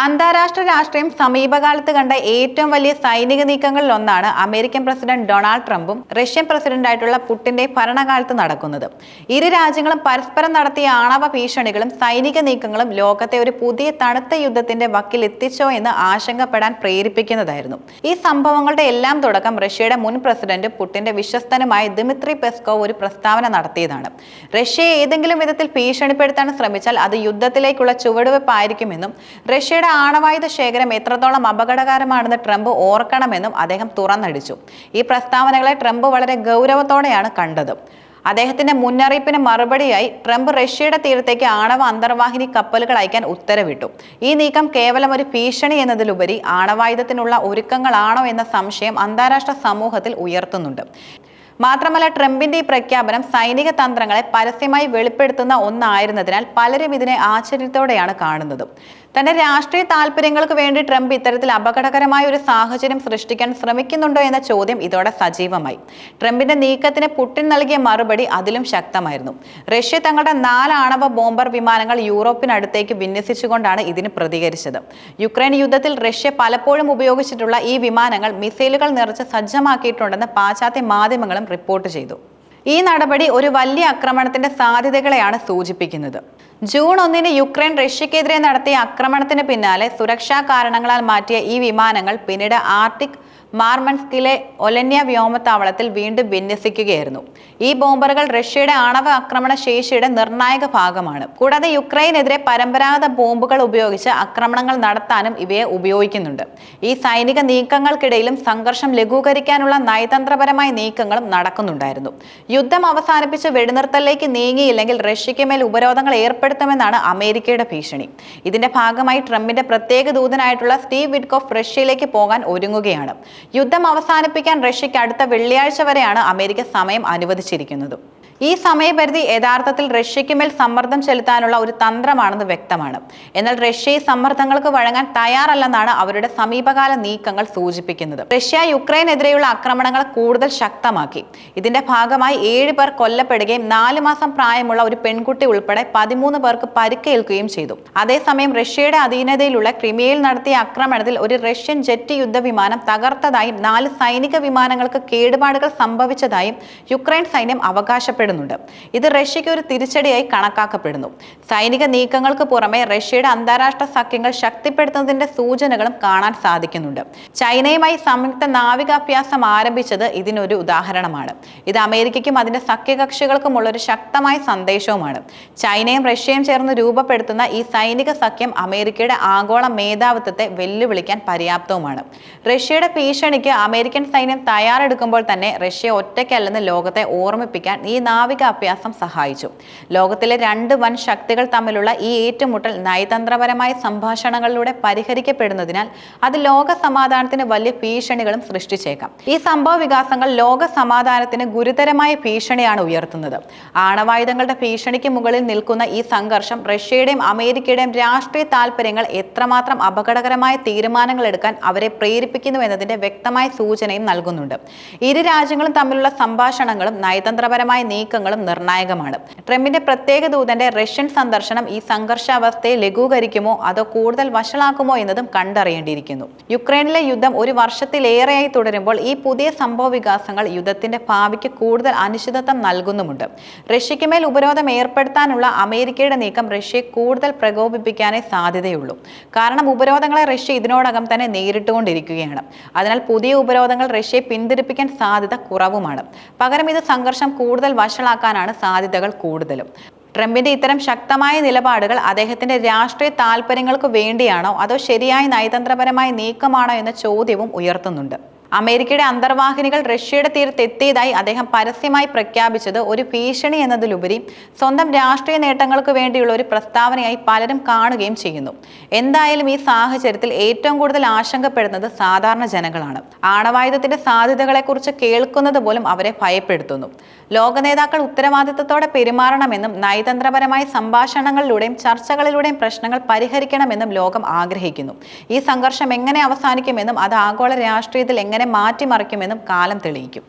അന്താരാഷ്ട്ര രാഷ്ട്രീയം സമീപകാലത്ത് കണ്ട ഏറ്റവും വലിയ സൈനിക നീക്കങ്ങളിലൊന്നാണ് അമേരിക്കൻ പ്രസിഡന്റ് ഡൊണാൾഡ് ട്രംപും റഷ്യൻ പ്രസിഡന്റായിട്ടുള്ള പുടിന്റെ ഭരണകാലത്ത് നടക്കുന്നത്. ഇരു രാജ്യങ്ങളും പരസ്പരം നടത്തിയ ആണവ ഭീഷണികളും സൈനിക നീക്കങ്ങളും ലോകത്തെ ഒരു പുതിയ തണുത്ത യുദ്ധത്തിന്റെ വക്കിൽ എത്തിച്ചോ എന്ന് ആശങ്കപ്പെടാൻ പ്രേരിപ്പിക്കുന്നതായിരുന്നു. ഈ സംഭവങ്ങളുടെ എല്ലാം തുടക്കം റഷ്യയുടെ മുൻ പ്രസിഡന്റ് പുടിന്റെ വിശ്വസ്തനുമായ ദിമിത്രി പെസ്കോവ് ഒരു പ്രസ്താവന നടത്തിയതാണ്. റഷ്യയെ ഏതെങ്കിലും വിധത്തിൽ ഭീഷണിപ്പെടുത്താൻ ശ്രമിച്ചാൽ അത് യുദ്ധത്തിലേക്കുള്ള ചുവടുവെപ്പായിരിക്കുമെന്നും റഷ്യയുടെ ആണവായുധ ശേഖരം എത്രത്തോളം അപകടകരമാണെന്ന് ട്രംപ് ഓർക്കണമെന്നും അദ്ദേഹം തുറന്നടിച്ചു. ഈ പ്രസ്താവനകളെ ട്രംപ് വളരെ ഗൗരവത്തോടെയാണ് കണ്ടത്. അദ്ദേഹത്തിന്റെ മുന്നറിയിപ്പിന് മറുപടിയായി ട്രംപ് റഷ്യയുടെ തീരത്തേക്ക് ആണവ അന്തർവാഹിനി കപ്പലുകൾ അയക്കാൻ ഉത്തരവിട്ടു. ഈ നീക്കം കേവലം ഒരു ഭീഷണി എന്നതിലുപരി ആണവായുധത്തിനുള്ള ഒരുക്കങ്ങളാണോ എന്ന സംശയം അന്താരാഷ്ട്ര സമൂഹത്തിൽ ഉയർത്തുന്നുണ്ട്. മാത്രമല്ല, ട്രംപിന്റെ ഈ പ്രഖ്യാപനം സൈനിക തന്ത്രങ്ങളെ പരസ്യമായി വെളിപ്പെടുത്തുന്ന ഒന്നായിരുന്നതിനാൽ പലരും ഇതിനെ ആശ്ചര്യത്തോടെയാണ് കാണുന്നത്. തന്റെ രാഷ്ട്രീയ താല്പര്യങ്ങൾക്ക് വേണ്ടി ട്രംപ് ഇത്തരത്തിൽ അപകടകരമായ ഒരു സാഹചര്യം സൃഷ്ടിക്കാൻ ശ്രമിക്കുന്നുണ്ടോ എന്ന ചോദ്യം ഇതോടെ സജീവമായി. ട്രംപിന്റെ നീക്കത്തിന് പുടിൻ നൽകിയ മറുപടി അതിലും ശക്തമായിരുന്നു. റഷ്യ തങ്ങളുടെ 4 ആണവ ബോംബർ വിമാനങ്ങൾ യൂറോപ്പിനടുത്തേക്ക് വിന്യസിച്ചുകൊണ്ടാണ് ഇതിന് പ്രതികരിച്ചത്. യുക്രൈൻ യുദ്ധത്തിൽ റഷ്യ പലപ്പോഴും ഉപയോഗിച്ചിട്ടുള്ള ഈ വിമാനങ്ങൾ മിസൈലുകൾ നിറച്ച് സജ്ജമാക്കിയിട്ടുണ്ടെന്ന് പാശ്ചാത്യ മാധ്യമങ്ങളും റിപ്പോർട്ട് ചെയ്തു. ഈ നടപടി ഒരു വലിയ ആക്രമണത്തിന്റെ സാധ്യതകളെയാണ് സൂചിപ്പിക്കുന്നത്. ജൂൺ 1 യുക്രൈൻ റഷ്യക്കെതിരെ നടത്തിയ ആക്രമണത്തിന് പിന്നാലെ സുരക്ഷാ കാരണങ്ങളാൽ മാറ്റിയ ഈ വിമാനങ്ങൾ പിന്നീട് ആർട്ടിക് മാർമൻസ്കിലെ ഒലന്യ വ്യോമത്താവളത്തിൽ വീണ്ടും വിന്യസിക്കുകയായിരുന്നു. ഈ ബോംബറുകൾ റഷ്യയുടെ ആണവ ആക്രമണ ശേഷിയുടെ നിർണായക ഭാഗമാണ്. കൂടാതെ യുക്രൈനെതിരെ പരമ്പരാഗത ബോംബുകൾ ഉപയോഗിച്ച് ആക്രമണങ്ങൾ നടത്താനും ഇവയെ ഉപയോഗിക്കുന്നുണ്ട്. ഈ സൈനിക നീക്കങ്ങൾക്കിടയിലും സംഘർഷം ലഘൂകരിക്കാനുള്ള നയതന്ത്രപരമായ നീക്കങ്ങളും നടക്കുന്നുണ്ടായിരുന്നു. യുദ്ധം അവസാനിപ്പിച്ച് വെടിനിർത്തലിലേക്ക് നീങ്ങിയില്ലെങ്കിൽ റഷ്യയ്ക്ക് മേൽ ഉപരോധങ്ങൾ ഏർപ്പെടുത്തുമെന്നാണ് അമേരിക്കയുടെ ഭീഷണി. ഇതിന്റെ ഭാഗമായി ട്രംപിന്റെ പ്രത്യേക ദൂതനായിട്ടുള്ള സ്റ്റീവ് വിറ്റ്കോഫ് റഷ്യയിലേക്ക് പോകാൻ ഒരുങ്ങുകയാണ്. യുദ്ധം അവസാനിപ്പിക്കാൻ റഷ്യയ്ക്ക് അടുത്ത വെള്ളിയാഴ്ച വരെയാണ് അമേരിക്ക സമയം അനുവദിച്ചിരിക്കുന്നത്. ഈ സമയപരിധി യഥാർത്ഥത്തിൽ റഷ്യയ്ക്ക് മേൽ സമ്മർദ്ദം ചെലുത്താനുള്ള ഒരു തന്ത്രമാണെന്ന് വ്യക്തമാണ്. എന്നാൽ റഷ്യ ഈ സമ്മർദ്ദങ്ങൾക്ക് വഴങ്ങാൻ തയ്യാറല്ലെന്നാണ് അവരുടെ സമീപകാല നീക്കങ്ങൾ സൂചിപ്പിക്കുന്നത്. റഷ്യ യുക്രൈനെതിരെയുള്ള ആക്രമണങ്ങൾ കൂടുതൽ ശക്തമാക്കി. ഇതിന്റെ ഭാഗമായി 7 പേർ കൊല്ലപ്പെടുകയും 4 മാസം പ്രായമുള്ള ഒരു പെൺകുട്ടി ഉൾപ്പെടെ 13 പേർക്ക് പരിക്കേൽക്കുകയും ചെയ്തു. അതേസമയം റഷ്യയുടെ അധീനതയിലുള്ള ക്രിമിയയിൽ നടത്തിയ ആക്രമണത്തിൽ ഒരു റഷ്യൻ ജെറ്റ് യുദ്ധവിമാനം തകർത്തതായും 4 സൈനിക വിമാനങ്ങൾക്ക് കേടുപാടുകൾ സംഭവിച്ചതായും യുക്രൈൻ സൈന്യം അവകാശപ്പെട്ടു. ഇത് റഷ്യയ്ക്ക് ഒരു തിരിച്ചടിയായി കണക്കാക്കപ്പെടുന്നു. സൈനിക നീക്കങ്ങൾക്ക് പുറമെ റഷ്യയുടെ അന്താരാഷ്ട്ര സഖ്യങ്ങൾ ശക്തിപ്പെടുത്തുന്നതിന്റെ സൂചനകളും കാണാൻ സാധിക്കുന്നുണ്ട്. ചൈനയുമായി സംയുക്ത നാവികാഭ്യാസം ആരംഭിച്ചത് ഇതിനൊരു ഉദാഹരണമാണ്. ഇത് അമേരിക്കയ്ക്കും അതിന്റെ സഖ്യകക്ഷികൾക്കുമുള്ള ഒരു ശക്തമായ സന്ദേശവുമാണ്. ചൈനയും റഷ്യയും ചേർന്ന് രൂപപ്പെടുത്തുന്ന ഈ സൈനിക സഖ്യം അമേരിക്കയുടെ ആഗോള മേധാവിത്വത്തെ വെല്ലുവിളിക്കാൻ പര്യാപ്തവുമാണ്. റഷ്യയുടെ ഭീഷണിക്ക് അമേരിക്കൻ സൈന്യം തയ്യാറെടുക്കുമ്പോൾ തന്നെ റഷ്യ ഒറ്റയ്ക്കല്ലെന്ന് ലോകത്തെ ഓർമ്മിപ്പിക്കാൻ ഈ നാവികാഭ്യാസം സഹായിച്ചു. ലോകത്തിലെ 2 വൻ ശക്തികൾ തമ്മിലുള്ള ഈ ഏറ്റുമുട്ടൽ നയതന്ത്രപരമായ സംഭാഷണങ്ങളിലൂടെ പരിഹരിക്കപ്പെടുന്നതിനാൽ അത് ലോക സമാധാനത്തിന് വലിയ ഭീഷണികളും സൃഷ്ടിച്ചേക്കാം. ഈ സംഭവ വികാസങ്ങൾ ലോക സമാധാനത്തിന് ഗുരുതരമായ ഭീഷണിയാണ് ഉയർത്തുന്നത്. ആണവായുധങ്ങളുടെ ഭീഷണിക്ക് മുകളിൽ നിൽക്കുന്ന ഈ സംഘർഷം റഷ്യയുടെയും അമേരിക്കയുടെയും രാഷ്ട്രീയ താൽപര്യങ്ങൾ എത്രമാത്രം അപകടകരമായ തീരുമാനങ്ങൾ എടുക്കാൻ അവരെ പ്രേരിപ്പിക്കുന്നു എന്നതിന്റെ വ്യക്തമായ സൂചനയും നൽകുന്നുണ്ട്. ഇരു രാജ്യങ്ങളും തമ്മിലുള്ള സംഭാഷണങ്ങളും നയതന്ത്രപരമായ നീക്കങ്ങളും നിർണായകമാണ്. ട്രംപിന്റെ പ്രത്യേക ദൂതന്റെ റഷ്യൻ സന്ദർശനം ഈ സംഘർഷാവസ്ഥയെ ലഘൂകരിക്കുമോ അതോ കൂടുതൽ വഷളാക്കുമോ എന്നതും കണ്ടറിയേണ്ടിയിരിക്കുന്നു. യുക്രൈനിലെ യുദ്ധം ഒരു വർഷത്തിലേറെയായി തുടരുമ്പോൾ ഈ പുതിയ സംഭവ വികാസങ്ങൾ യുദ്ധത്തിന്റെ ഭാവിക്ക് കൂടുതൽ അനിശ്ചിതത്വം നൽകുന്നുമുണ്ട്. റഷ്യയ്ക്ക് മേൽ ഉപരോധം ഏർപ്പെടുത്താനുള്ള അമേരിക്കയുടെ നീക്കം റഷ്യയെ കൂടുതൽ പ്രകോപിപ്പിക്കാനേ സാധ്യതയുള്ളൂ. കാരണം ഉപരോധങ്ങളെ റഷ്യ ഇതിനോടകം തന്നെ നേരിട്ടുകൊണ്ടിരിക്കുകയാണ്. അതിനാൽ പുതിയ ഉപരോധങ്ങൾ റഷ്യയെ പിന്തിരിപ്പിക്കാൻ സാധ്യത കുറവുമാണ്. പകരം ഇത് സംഘർഷം കൂടുതൽ വഷളാക്കാനാണ് സാധ്യതകൾ കൂടുതലും. ട്രംപിന്റെ ഇത്തരം ശക്തമായ നിലപാടുകൾ അദ്ദേഹത്തിന്റെ രാഷ്ട്രീയ താൽപര്യങ്ങൾക്ക് വേണ്ടിയാണോ അതോ ശരിയായ നയതന്ത്രപരമായ നീക്കമാണോ എന്ന ചോദ്യവും ഉയർത്തുന്നുണ്ട്. അമേരിക്കയുടെ അന്തർവാഹിനികൾ റഷ്യയുടെ തീരത്തെത്തിയതായി അദ്ദേഹം പരസ്യമായി പ്രഖ്യാപിച്ചത് ഒരു ഭീഷണി എന്നതിലുപരി സ്വന്തം രാഷ്ട്രീയ നേട്ടങ്ങൾക്ക് വേണ്ടിയുള്ള ഒരു പ്രസ്താവനയായി പലരും കാണുകയും ചെയ്യുന്നു. എന്തായാലും ഈ സാഹചര്യത്തിൽ ഏറ്റവും കൂടുതൽ ആശങ്കപ്പെടുന്നത് സാധാരണ ജനങ്ങളാണ്. ആണവായുധത്തിന്റെ സാധ്യതകളെക്കുറിച്ച് കേൾക്കുന്നത് പോലും അവരെ ഭയപ്പെടുത്തുന്നു. ലോക നേതാക്കൾ ഉത്തരവാദിത്തത്തോടെ പെരുമാറണമെന്നും നയതന്ത്രപരമായ സംഭാഷണങ്ങളിലൂടെയും ചർച്ചകളിലൂടെയും പ്രശ്നങ്ങൾ പരിഹരിക്കണമെന്നും ലോകം ആഗ്രഹിക്കുന്നു. ഈ സംഘർഷം എങ്ങനെ അവസാനിക്കുമെന്നും അത് ആഗോള രാഷ്ട്രീയത്തിൽ എങ്ങനെ മാറ്റിമറിക്കുമെന്നും കാലം തെളിയിക്കും.